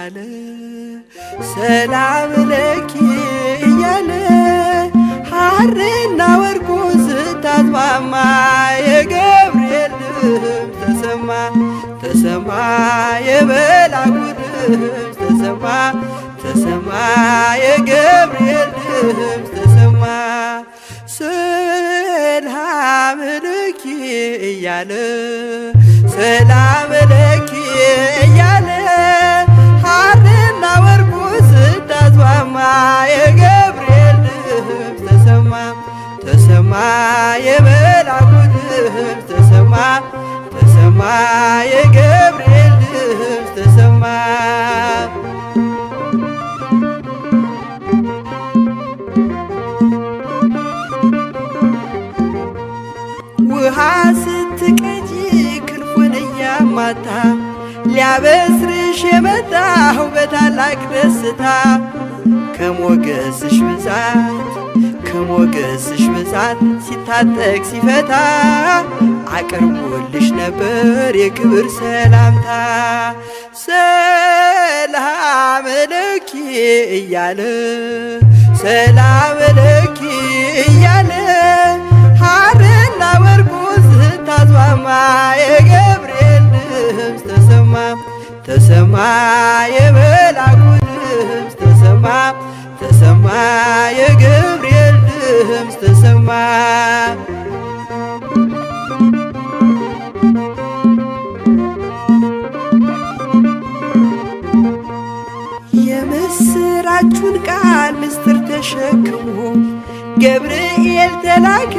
እያለ ሰላም ለኪ እያለ ሐርና ወርቁ ስታስማማ የገብርኤል ድምፅ ተሰማ ተሰማ የመልአኩ ድምፅ ተሰማ ተሰማ የገብርኤል ድምፅ ተሰማ ሰላም ለኪ እያለ ሰላም ለኪ እያለ ሐርና ወርቁ ስታስማማ የገብርኤል ድምፅ ተሰማ ተሰማ የመልአኩ ድምፅ ተሰማ ተሰማ የገብርኤል ድምፅ ተሰማ ውሃ ስትቀጂ ክንፉን እያማታ ሊያበስርሽ የመጣው በታላቅ ደስታ ከሞገስሽ ብዛት ሲታጠቅ ሲፈታ አቅርቦልሽ ነበር የክብር ሰላምታ ሰላም ለኪ እያለ ሰላም ለኪ እያለ ሐርና ወርቁ ስታስማማ የገብርኤል ድምፅ ተሰማ ተሰማ የመልአኩ ድምፅ ተሰማ ተሰማ የገብርኤል ድምፅ ተሰማ የምስራቹን ቃል ምስጢር ተሸክሞ ገብርኤል ተላከ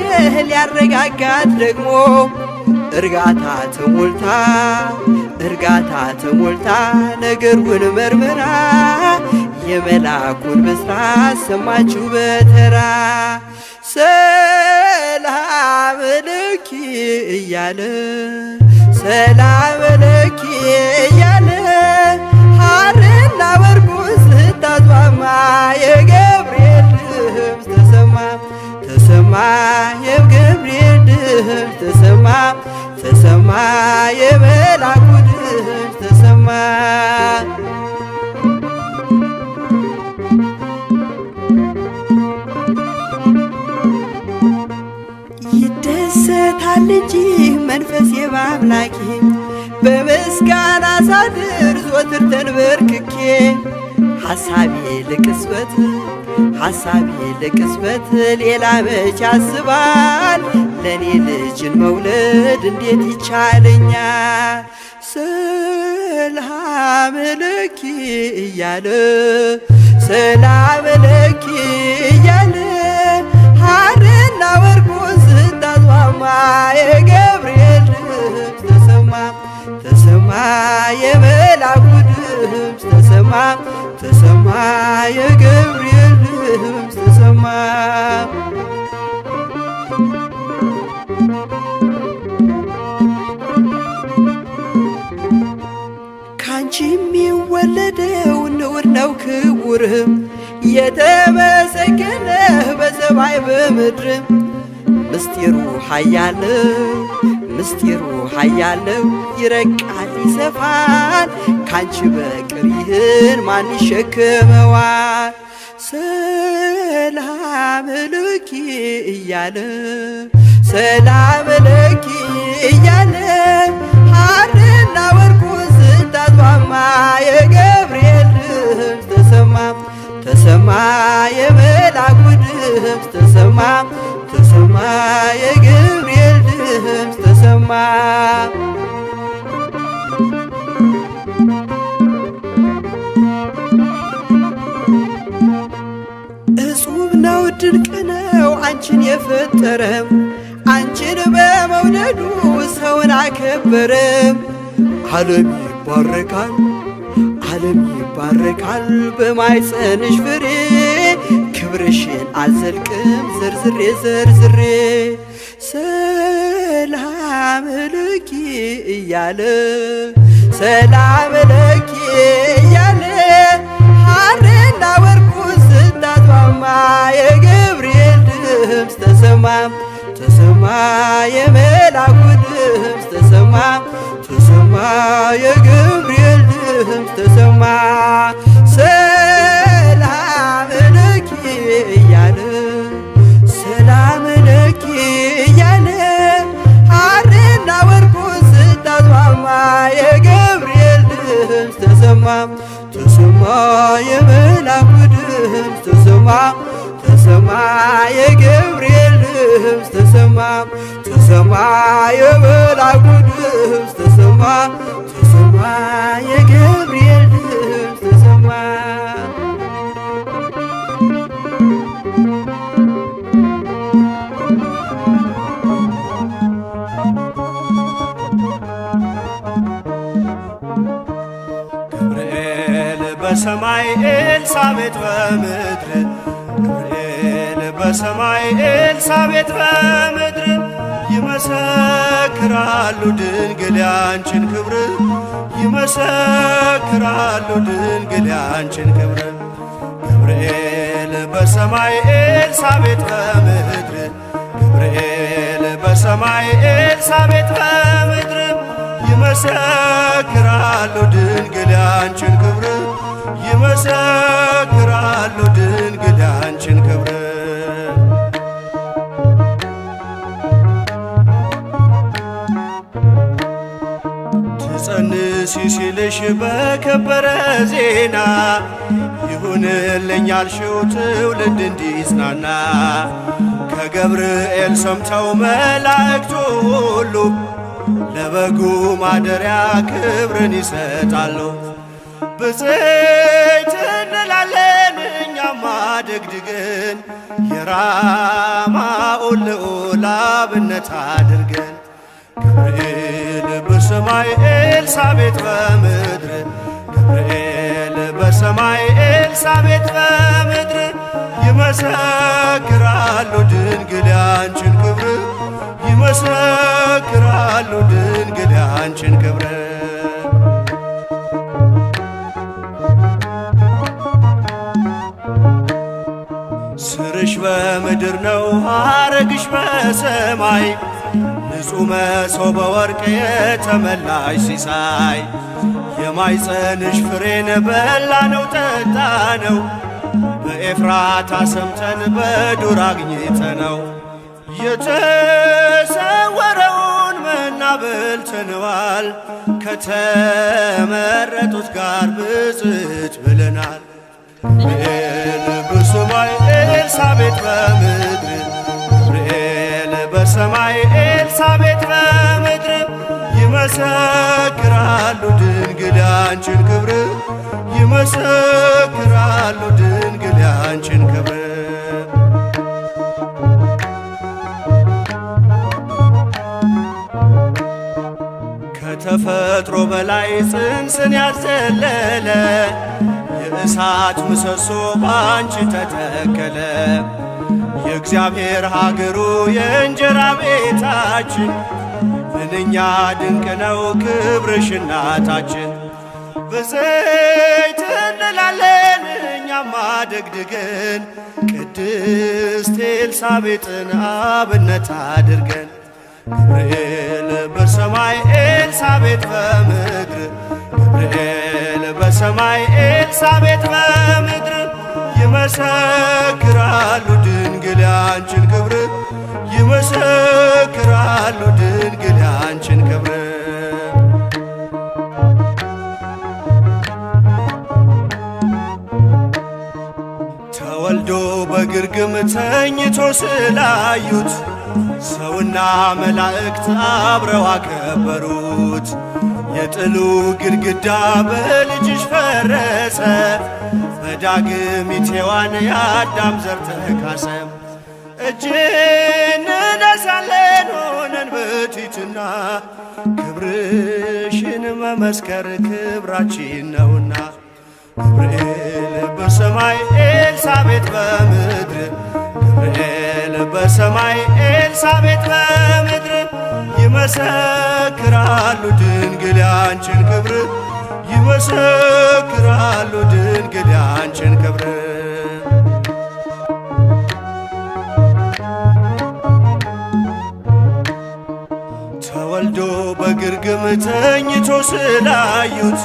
ሊያረጋጋት ደግሞ እርጋታ ተሞልታ ነገሩን መርምራ የመልአኩን ብስራት ሰማችሁ በተራ ሰላም ለኪ እያለ ሰላም ለኪ እያለ ሐርና ወርቁ ስታስማማ የገብርኤል ድምፅ ተሰማ ተሰማ የገብርኤል ድምፅ ተሰማ ተሰማ የመልአኩ ድምፅ ተሰማ ይደሰታል እንጂ መንፈሴ በአምላኬ በምስጋና ሳድር ዘወትር ተንበርክኬ ሐሳቤ ለቅጽበት ሌላ መች ያስባል ለኔ ልጅን መውለድ እንዴት ይቻለኛል ሰላም ለኪ እያለ ሰላም ለኪ እያለ ሐርና ወርቁ ስታስማማ የገብርኤል ድምፅ ተሰማ ተሰማ የመልአኩ ድምፅ ተሰማ ተሰማ የገብርኤል ድምፅ ተሰማ ካንቺ የሚወለደው ንዑድ ነው ክቡርም የተመሰገነ በሰማይ በምድርም ምስጢሩ ኃያል ነው ይረቃል ይሰፋል ካንቺ በቀር ይህን ማን ይሸከመዋል ሰላም ለኪ እያለ ሰላም ለኪ እያለ ሐርና ወርቁ ስታስማማ የገብርኤል ድምፅ ተሰማ ተሰማ የመልአኩ ድምፅ ተሰማ ተሰማ የገብርኤል ድምፅ ተሰማ እጹብ ነው ድንቅ ነው አንቺን የፈጠረም አንቺን በመውደዱ ሰውን አከበረም ዓለም ይባረካል በማኅፀንሽ ፍሬ ክብርሽን አልዘልቅም ዘርዝሬ ሰላም ለኪ እያለ ሰላም ለኪ እያለ ሐርና ወርቁ ስታስማማ የገብርኤል ድምፅ ተሰማ ተሰማ የመልአኩ ድምፅ ተሰማ ተሰማ የገብርኤል ድምፅ ተሰማ ሰላም ለኪ እያለ ሰላም ለኪ እያለ ሐርና ወርቁን ስታስማማ የገብርኤል ድምፅ ተሰማ ተሰማ የመላኩ ድምፅ ተሰማ ተሰማ የገብርኤል ድምፅ ተሰማ ተሰማ የመላኩ ድምፅ ተሰማ ተሰማ የገብርኤል ድምፅ ተሰማ። ገብርኤል በሰማይ ኤልሳቤጥ በምድር ገብርኤል በሰማይ ኤልሳቤጥ በምድር ይመሰክራሉ ድንግል ያንቺን ክብር ይመሰክራሉ ድንግል ያንቺን ክብር ገብርኤል በሰማይ ኤልሳቤጥ በምድር ገብርኤል በሰማይ ኤልሳቤጥ በምድር ይመሰክራሉ ድንግል ያንቺን ክብር ይመሰክራሉ ድንግል ያንቺን ክብር ትጸንሲ ሲልሽ በከበረ ዜና ይሁንልኝ ያልሽው ትውልድ እንዲጽናና ከገብርኤል ሰምተው መላእክቱ ሁሉ ለበጉ ማደሪያ ክብርን ይሰጣሉ። ብፅዕት እንላለን እኛማ ደግድገን የራማውን ልዑል አብነት አድርገን ገብርኤል በሰማይ ኤልሳቤጥ በምድር ገብርኤል በሰማይ ኤልሳቤጥ በምድር ይመሰክራሉ ድንግል ያንቺን ክብር ይመሰክራሉ ድንግል ያንቺን ክብር ስርሽ በምድር ነው ሐረግሽ በሰማይ ንጹሕ መሶበ ወርቅ የተመላሽ ሲሳይ የማይጸንሽ ፍሬን በላነው ጠጣነው በኤፍራታ ሰምተን በዱር አግኝተነው የተሰወረውን መና በልተነዋል ከተመረጡት ጋር ብፅዕት ብለናል። ገብርኤል በሰማይ ኤልሳቤጥ በምድር ገብርኤል በሰማይ ኤልሳቤጥ በምድር ይመሰክራሉ ድንግል ያንቺን ክብር ይመሰክራሉ ድንግል ያንቺን ክብር ከተፈጥሮ በላይ ጽንስን ያዘለለ የእሳት ምሰሶ ባንቺ ተተከለ የእግዚአብሔር ሀገሩ የእንጀራ ቤታችን ምንኛ ድንቅ ነው ክብርሽ እናታችን። ብፅዕት እንላለን እኛማ ደግድገን ቅድስት ኤልሳቤጥን አብነት አድርገን ገብርኤል በሰማይ ኤልሳቤጥ በምድር ገብርኤል በሰማይ ኤልሳቤጥ በምድር ይመሰክራሉ ድንግል ያንቺን ክብር ይመሰክራሉ ድንግል ያንቺን ክብር ተወልዶ በግርግም ተኝቶ ስላዩት ሰውና መላእክት አብረው አከበሩት። የጥሉ ግድግዳ በልጅሽ ፈረሰ በዳግሚት ሔዋን የአዳም ዘር ተካሰ። እጅ እንነሳለን ሆነን በትሕትና ክብርሽን መመስከር ክብራችን ነውና ገብርኤል በሰማይ ኤልሳቤጥ በምድር ገብርኤል በሰማይ ኤልሳቤጥ በምድር ይመሰክራሉ ድንግል ያንቺን ክብር ይመሰክራሉ ድንግል ያንቺን ክብር ተወልዶ በግርግም ተኝቶ ስላዩት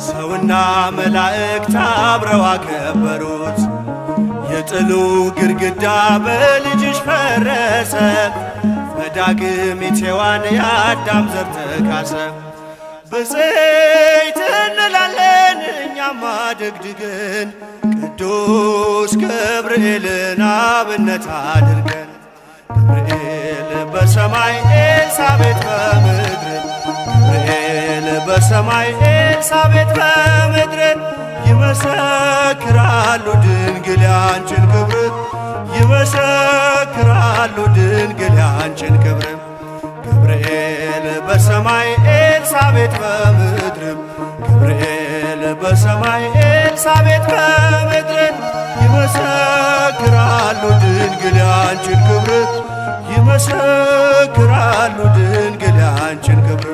ሰውና መላእክት አብረው አከበሩት። የጥሉ ግድግዳ በልጅሽ ፈረሰ፣ በዳግሚት ሔዋን የአዳም ዘር ተካሰ። ብፅዕት እንላለን እኛማ ደግድገን ቅዱስ ገብርኤልን አብነት አድርገን። ገብርኤል በሰማይ ኤልሳቤጥ በምድር ገብርኤል በሰማይ ኤልሳቤጥ በምድር ይመሰክራሉ ድንግል ያንቺን ክብር ይመሰክራሉ ድንግል ያንቺን ክብር። ገብርኤል በሰማይ ኤልሳቤጥ በምድር ገብርኤል በሰማይ ኤልሳቤጥ በምድር ይመሰክራሉ ድንግል ያንቺን ክብር ይመሰክራሉ ድንግል ያንቺን ክብር።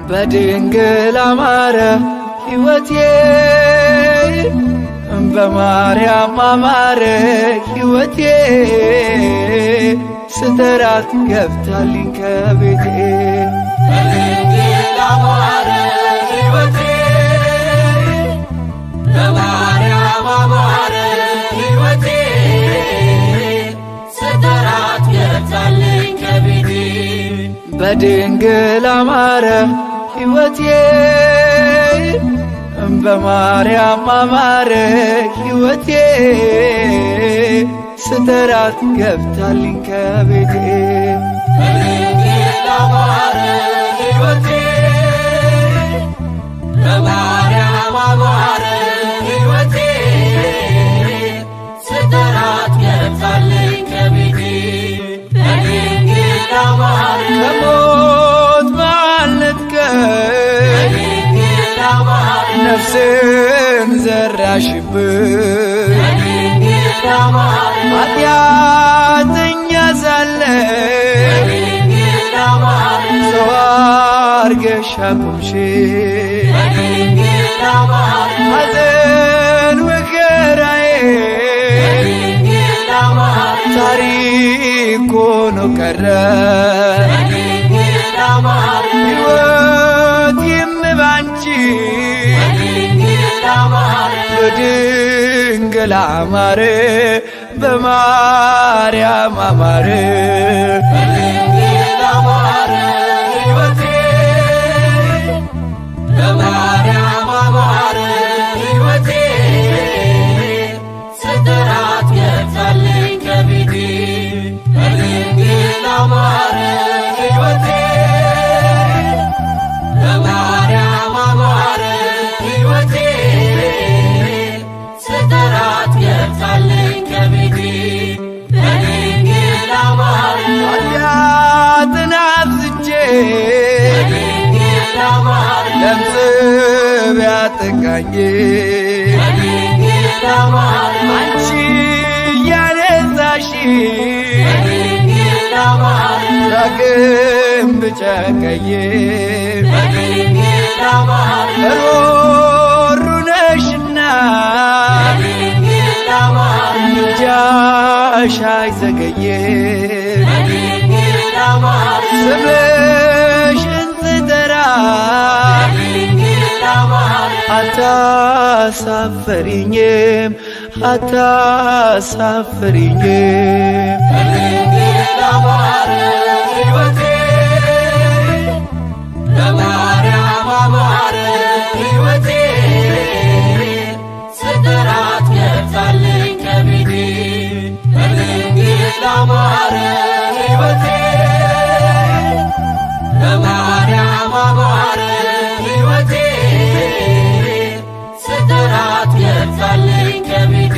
በድንግል አማረ ሕይወቴ በማርያም አማረ ሕይወቴ ስተራት ገብታልኝ ከቤቴ። በድንግል አማረ ሕይወቴ በማርያም አማረ ሕይወቴ ስተራት ገብታልኝ ከቤቴ። በድንግል አማረ ሕይወቴ በማርያም አማረ ሕይወቴ ስተራት ገብታልኝ ከቤቴ። በድንግል አማረ ሕይወቴ በማርያም አማረ ሕይወቴ ስተራት ገብታልኝ ከቤቴ። በድንግል አማረ ከሞት ባልነጥቀኝ ነፍስን ዘራሽብኝ ኃጢአተኛ ሳለሁ ሰው አርገሽ አቆምሽኝ። ሐዘን መከራዬ ታሪክ ሆኖ ቀረ ሕይወቴም ባንቺ በድንግል አማረ በማርያም አማረ። በድንግል አማረ ሕይወቴ በማርያም አማረ ሕይወቴ ስተራት ገብታልኝ ከቤቴ። በድንግል አማረ ሕይወቴ በማርያም አማረ ሕይወቴ ስተራት ገብታልኝ ከቤቴ። በድንግል አማረ ኃጢአትን አብዝቼ በድንግል አማረ ለምጽ ቢያጠቃኝ በድንግል አማረ አንቺ ያነሳሽኝ በድንግል አማረ ዳግም ብጨቀኝ በድንግል አማረ ሮሩ ነሽና በድንግል አማረ ምልጃሽ አይዘገይም። በድንግል አማረ ስምሽን ስጠራ በድንግል አማረ አታሳፍሪኝም አታሳፍሪኝም። በድንግል አማረ ሕይወቴ በማርያም አማረ ሕይወቴ ስተራት ገብታልኝ ከቤቴ። በድንግል አማረ ሕይወቴ በማርያም አማረ ሕይወቴ ስተራት ገብታልኝ ከቤቴ።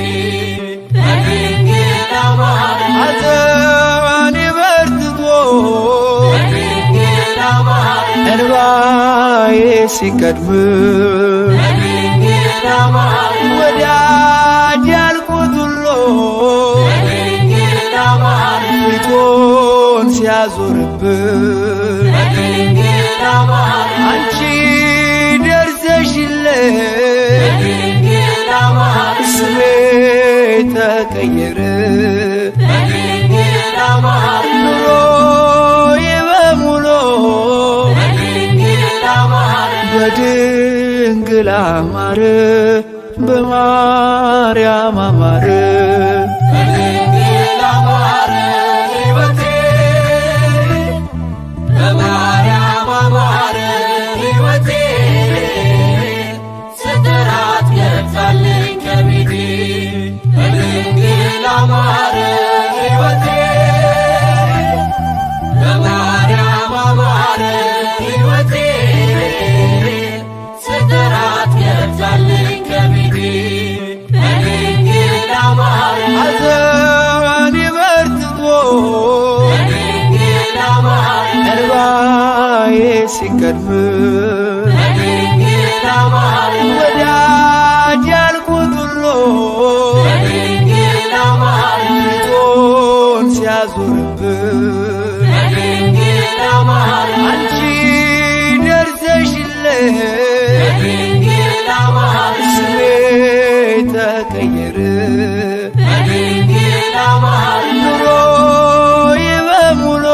በድንግል አማረ ሐዘኔ በርትቶ በድንግል አማረ እንባዬ ሲቀድም በድንግል አማረ ወዳጅ ያልኩት ሁሉ በድንግል አማረ ፊቱን ሲያዞርብን በድንግል አማረ አንቺ ደርሰሽለት በድንግል አማረ ስሜ በድንግል አማረ በማርያም አማረ በድንግል አማረ ሕይወቴ በማርያም አማረ ሕይወቴ ስጠራት ገብታልኝ ከቤቴ በድንግል አማረ ሕይወቴ በማርያም አማረ ሕይወቴ ስጠራት ገብታልኝ ከቤቴ በድንግል አማረ ሐዘኔ በርትቶ በድንግል አማረ እንባዬ ሲቀድም በድንግል አማረ ወዳጅ ያልኩት ሁሉ በድንግል አማረ ፊቱን ሲያዞርብኝ በድንግል አማረ አንቺ ደርሰሽልኝ በድንግል አማረ ስሜ ተቀየረ በድንግል አማረ ኑሮዬ በሙሉ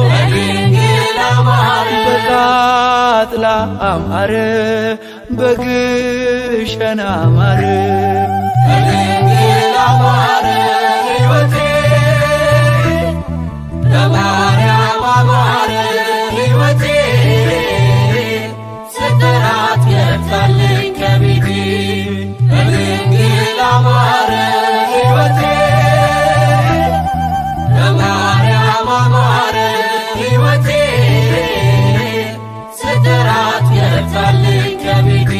በድንግል አማረ በቃጥላ አማረ በግሸን አማረ በድንግል አማረ ሕይወቴ በማርያም አማረ ሕይወቴ ስጠራት ገብታልኝ ከቤቴ በድንግል አማረ ሕይወቴ በማርያም አማረ ሕይወቴ ስጠራት ገብታልኝ ከቤቴ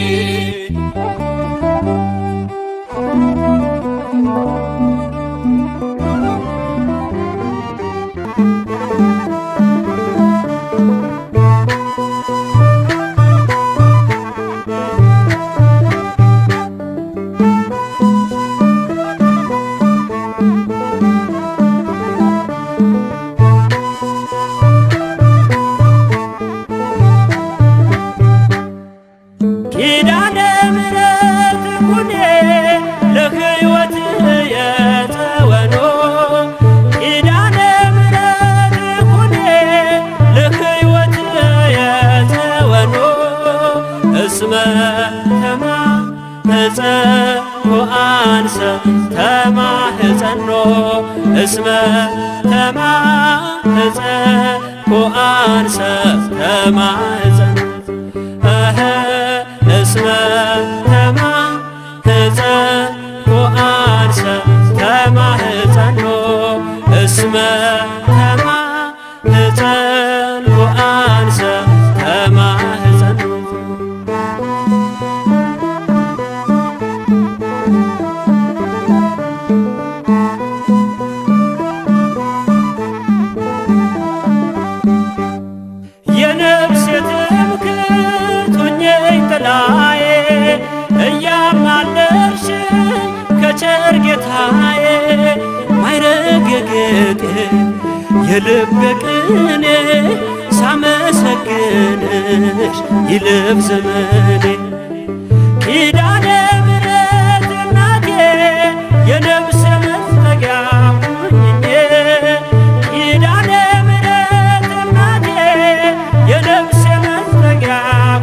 ኪዳነ ምሕረት ኩኔ ለሕይወት የተወኖ ኪዳነ ምሕረት ኩኔ ለሕይወት የተወኖ እስመ ተማህፀኖ አንሰ ተማህፀኖ እስመ ተማህፀኖ አንሰ ተማህፀኖ እስመ ተማህፀኖ አንሰ ተማህፀኖ እስመ ተማህፀኖ አንሰ ተማህፀኖ የነፍሴ ትምክህት ሁኚኝ ጥላዬ እያማለድሽኝ ከቸር ጌታዬ ማይረግ ጌጤ የልቤ ቅኔ ሳመሰግንሽ ይለፍ ዘመኔ ኪዳነ ምሕረት እናቴ የነፍሴ መጠጊያ ሁኚኝ ኪዳነ ምሕረት እናቴ የነፍሴ መጠጊያ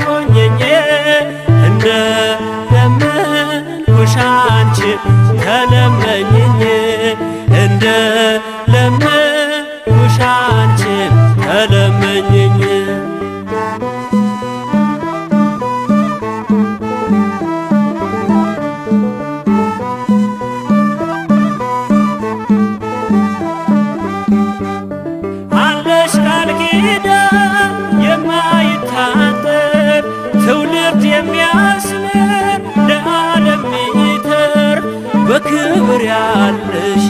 ሁኚኝ እንደ ለመንኩሽ አንቺ ተለመኝኝ እንደ ለመንኩሽ አንቺ ተለመኝኝ አለሽ ቃል ኪዳን የማይታጠር ትውልድ የሚያስምር ለዓለም ሚተርፍ በክብር ያለሽ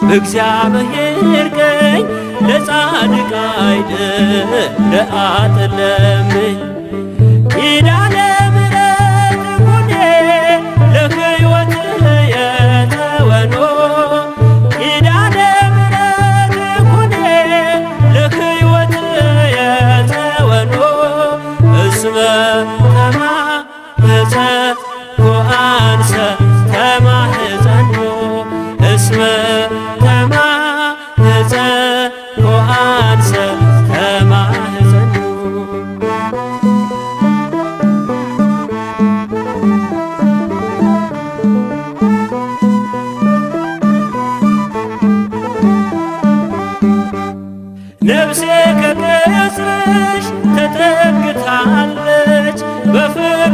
በእግዚአብሔር ቀኝ ለጻድቅ አይደል ለአጥለምኝ ኪዳነ ምሕረት ኩኔ ለሕይወት የተወኖ ኪዳነ ምሕረት ኩኔ ለሕይወት የተወኖ እስመ ተማህፀኖ አንሰ ተማህፀኖ እስመ ተማህፀኖ አንሰ ተማህፀኖ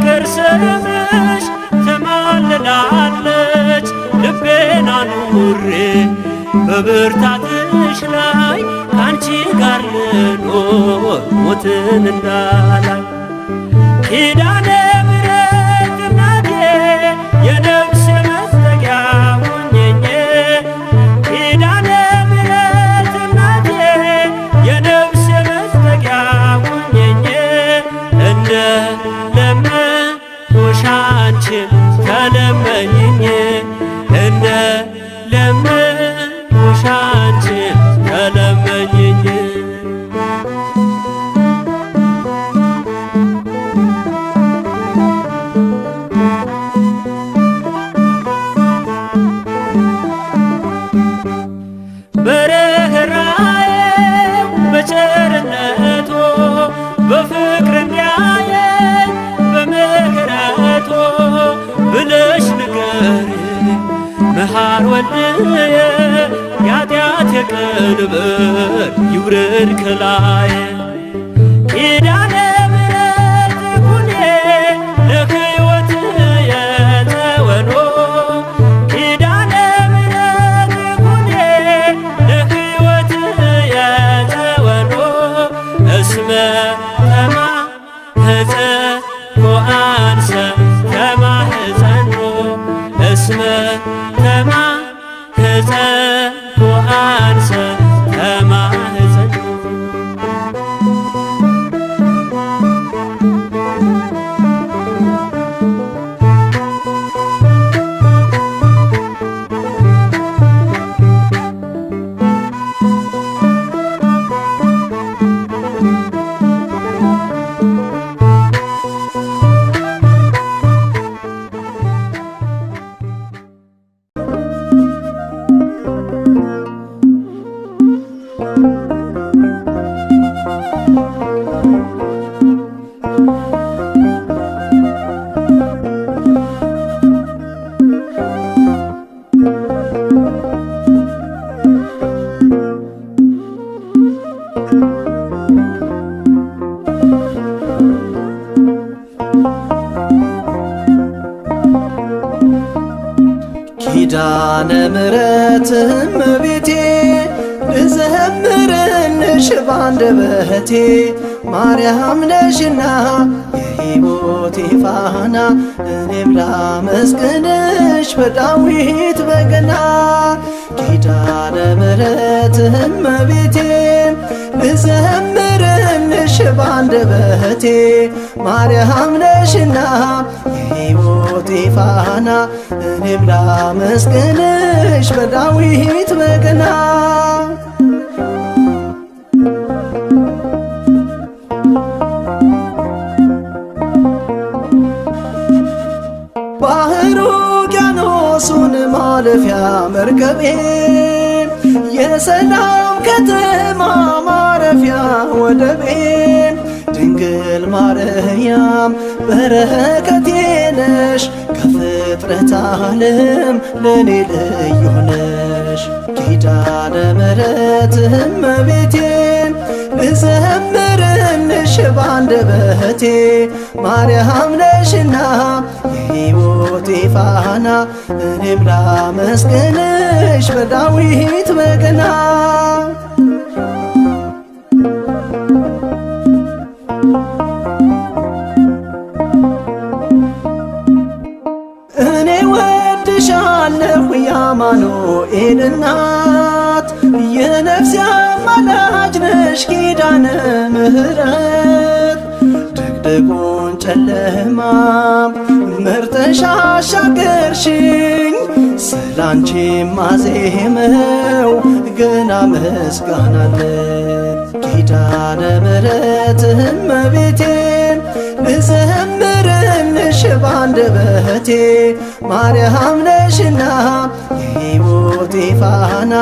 ፍቅር ስምሽ ትማልላለች ልቤን አኑሬ በብርታትሽ ላይ ካንቺ ጋር ልኖር ሞትን እንዳላይ ኪዳነ ምሕረት እናቴ የነፍሴ መጠጊያ ሁኚኝ ኪዳነ ምሕረት እናቴ የነፍሴ መጠጊያ ሁኚኝ እንደ ለመንኩሽ አንቺን ተለመኚኝ እንደ ለመንኩሽ አንቺን ተለመኚኝ በርኅራኄው በቸርነቱ በፍቅር እንዲያየኝ በምሕረቱ ብለሽ ንገሪኝ መሐር ወልድየ የኃጢአቴ ቀንበር ይውረድ ከላዬ ኪዳነ ምሕረት ኩኔ ለሕይወትየ ተወኖ ኪዳነ ምሕረት ኩኔ ለሕይወትየ ተወኖ እስመ ተማኅፀንኩ አንሰ ተማኅፀኖ እስመ ተማኅፀንኩ አንሰ ተማኅፀኖ ኪዳነ ምሕረት እመቤቴ ልዘምርልሽ ባንደበቴ ማርያም ነሽና የሕይወቴ ፋና እኔም ላመስግንሽ በዳዊት በገና ኪዳነ ምሕረት እመቤቴ ልዘምርልሽ ባንደበቴ ማርያም ነሽና የሕይወቴ ፋና እኔም ላመስግንሽ በዳዊት በገና ባህሩ ውቅያኖሱን ማለፊያ መርከቤ የሰላም ከተማ ማረፊያ ወደቤ ድንግል ማርያም በረከቴ ነሽ ከፍጥረት ዓለም ለኔ ልዩ ነሽ ኪዳነ ምሕረት እመቤቴ ልዘምርልሽ ባንደበቴ ማርያም ነሽና የሕይወቴ ፋና እኔም ላመስግንሽ በዳዊት በገና እኔ ወድሻለሁ የአማኑኤል እናት የነፍሴ አማላጅ ነሽ ኪዳነ ምሕረት ድቅድቁን ጨለማ መርተሽ አሻገርሽኝ ስላንቺ ማዜመው ገና ምስጋና አለኝ ኪዳነ ምሕረት እመቤቴ ልዘምርልሽ ባንደበቴ ማርያም ነሽና የሕይወቴ ፋና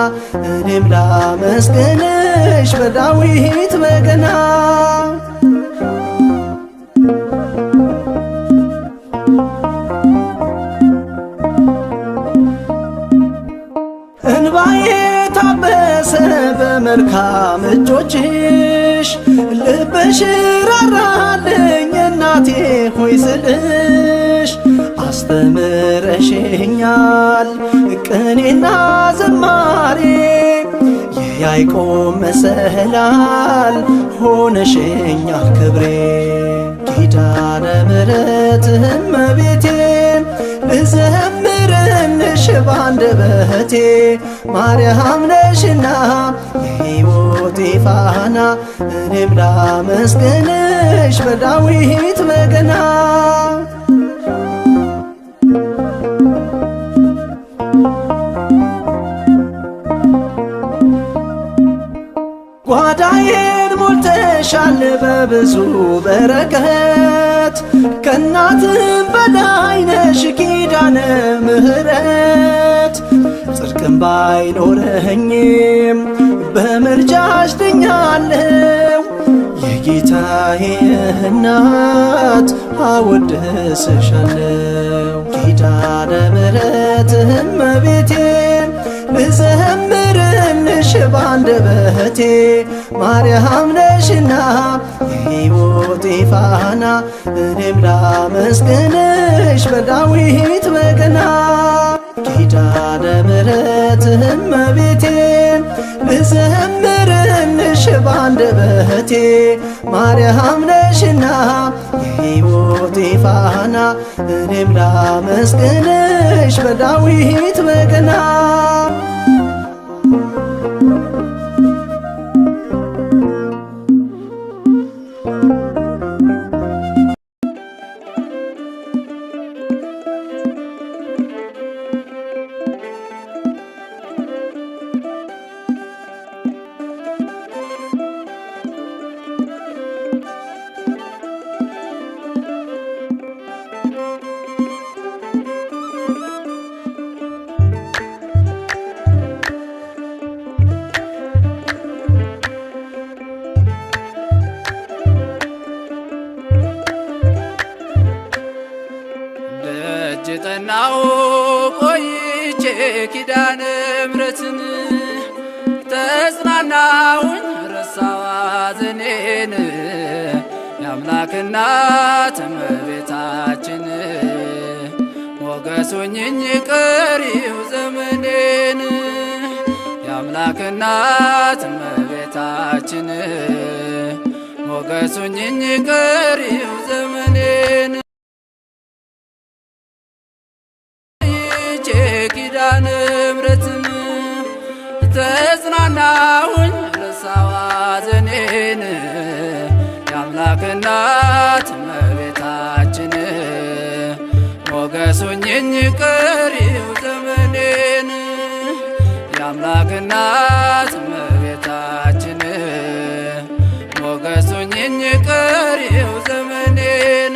እኔም ላመስግንሽ በዳዊት በገና እንባዬ ታበሰ በመልካም እጆችሽ ልብሽ ራራልኝ እናቴ ሆይ ስልሽ አስተምረሽኛል ቅኔና ዝማሬ የያዕቆብ መሰላል ሆነሽኛል ክብሬ ኪዳነ ምሕረት እመቤቴ ልዘምርልሽ ባንደበቴ ማርያም ነሽና የሕይወቴ ፋና እኔም ላመስግንሽ በዳዊት በገና ጓዳዬን ሞልተሻል በብዙ በረከት ከእናትም በላይ ነሽ ኪዳነ ምሕረት ጽድቅም ባይኖረኝም በምልጃሽ ድኛለሁ የጌታዬ እናት አወድስሻለሁ ኪዳነ ምሕረት እመቤቴ ልዘምርልሽ ባንደበቴ ማርያም ነሽና የሕይወቴ ፋና እኔም ላመስግንሽ በዳዊት በገና ኪዳነ ምሕረት እመቤቴ ልዘምርልሽ ባንደበቴ ማርያም ነሽና የሕይወቴ ፋና እኔም ላመስግንሽ በዳዊት በገና ጠናው ቆይቼ ኪዳነ ምሕረትን ተጽናናሁኝ ረሳዋ ሐዘኔን የአምላክ እናት እመቤታችን ሞገስ ሆኜኝ ቀሪው ዘመኔን የአምላክ እናት እመቤታችን ሞገስ ሆኜኝ ቀሪው ዘመኔን ኪዳነ ምሕረትን ተጽናናሁኝ ረሳዋ ሐዘኔን የአምላክ እናት እመቤታችን ሞገስ ሆኜኝ ቀሪው ዘመኔን የአምላክ እናት እመቤታችን ሞገስ ሆኜኝ ቀሪው ዘመኔን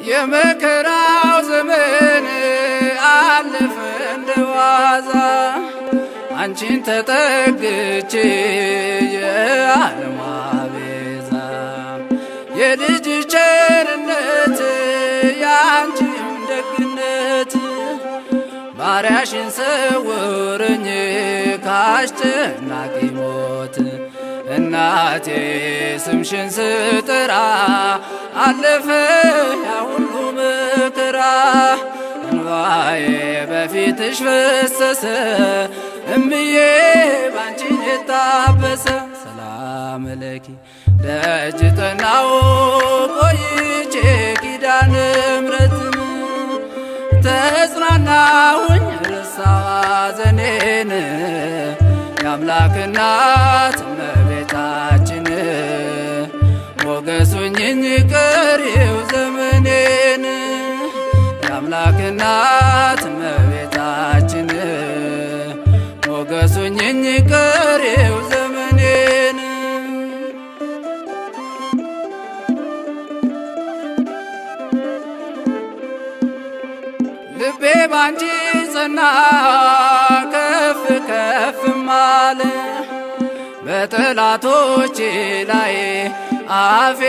የመከራው ዘመን አለፈ እንደዋዛ አንቺን ተጠግቼ የዓለም ቤዛ የልጅሽ ቸርነት የአንቺም ደግነት ባሪያሽን ሰውረኝ ካስጨናቂ ሞት እናቴ ስምሽን ስጠራ አለፈ ያ ሁሉ መከራ እንባዬ በፊትሽ ፈሰሰ እምዬ ባንቺን የታበሰ ሰላም ለኪ ደጅ ጠናው ቆይቼ ኪዳነ ምሕረትን ተጽናናሁኝ ረሳዋ ሐዘኔን የአምላክ እናት እመቤታችን ሞገስ ሆኜኝ ቀሪው ዘመኔን የአምላክ እናት እመቤታችን ሞገስ ሆኜኝ ቀሪው ዘመኔን ልቤ ባንቺ ጸና ከፍ ከፍም አለ በጠላቶቼ ላይ አፌ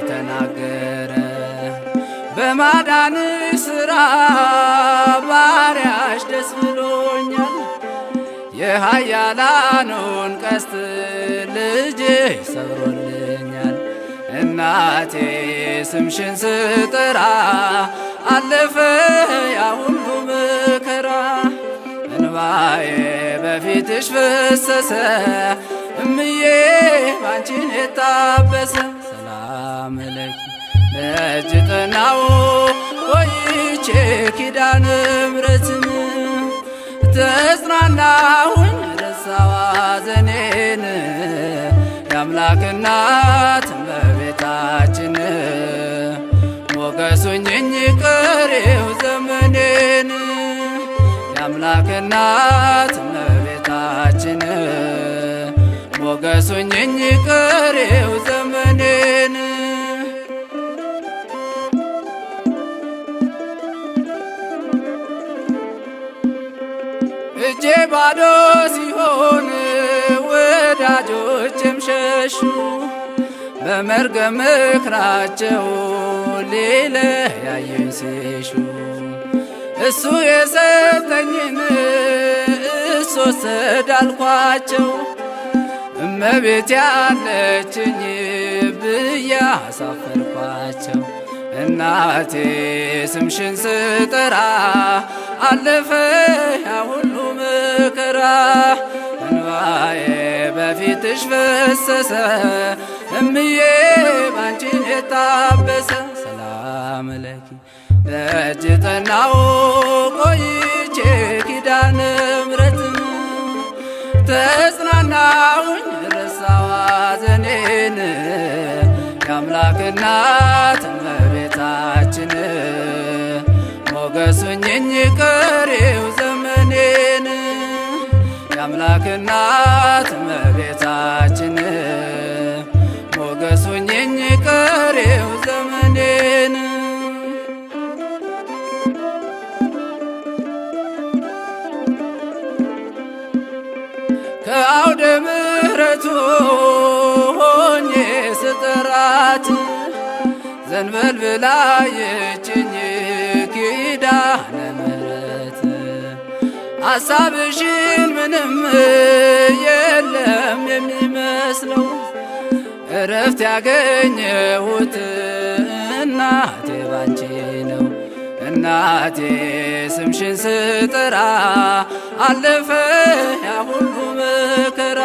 ተናገረ በማዳንሽ ሥራ ባሪያሽ ደስ ብሎኛል የኃያላኑን ቀስት ልጄ ሰብሮልኛል። እናቴ ስምሽን ስጠራ አለፈ ያ ሁሉ መከራ። እንባዬ በፊትሽ ፈሰሰ እምዬ ባንቺን የታበሰ። ሰላም ለኪ ደጅ ጠናው ቆይቼ ኪዳነ ምሕረትን ተጽናናሁኝ ረሳሁ ሐዘኔን። የአምላክ እናት እመቤታችን ሞገሱኝኝ ቀሪው ዘመኔን። የአምላክ እናት እመቤታችን ሞገሱኝኝ ቀሪው ዘመኔን። እጄ ባዶ ሲሆን ወዳጆችም ሸሹ፣ በመርገም ምክራቸው ሊለያዩኝ ሲሹ። እሱ የሰጠኝን እሱ ወሰደ አልኳቸው፣ እመቤት ያለችኝ ብዬ አሳፈርኳቸው። እናቴ ስምሽን ስጠራ አለፈ ያ ሁሉ መከራ። እንባዬ በፊትሽ ፈሰሰ እምዬ ባንቺን የታበሰ። ሰላም ለኪ ደጅ ጠናው ቆይቼ ኪዳነ ምሕረትን ተጽናናሁኝ ረሳሁ ሐዘኔን። የአምላክ እናት እመቤታችን ሞገሱኝኝ ቀሪው ዘመኔን። የአምላክ እናት እመቤታችን ሞገሱኝኝ ቀሪው ዘመኔን። ከአውደ ምሕረቱ ሆኜ ስጠራት ዘንበል ብላ የችኝ ኪዳነ ምሕረት። ሐሳብሽን ምንም የለም የሚመስለው እረፍት ያገኘሁት እናቴ ባንቺ ነው። እናቴ ስምሽን ስጠራ አለፈ ያ ሁሉ መከራ።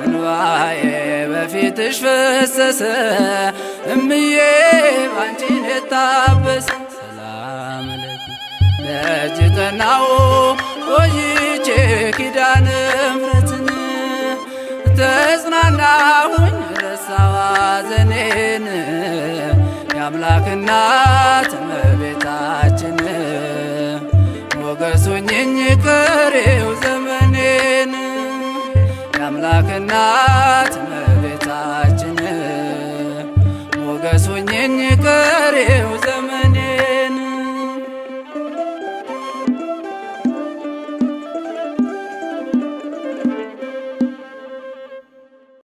እንባዬ በፊትሽ ፈሰሰ እምዬ ባንቺን የታበሰ። ሰላም ለኪ ደጅ ጠናው ቆይቼ ኪዳነ ምሕረትን ተጽናናሁኝ ረሳሁ ሐዘኔን። የአምላክ እናት እመቤታችን ሞገሱኝኝ ቀሪው ዘመኔን። የአምላክ እናት እመቤታችን ሞገሱኝኝ ቀሪው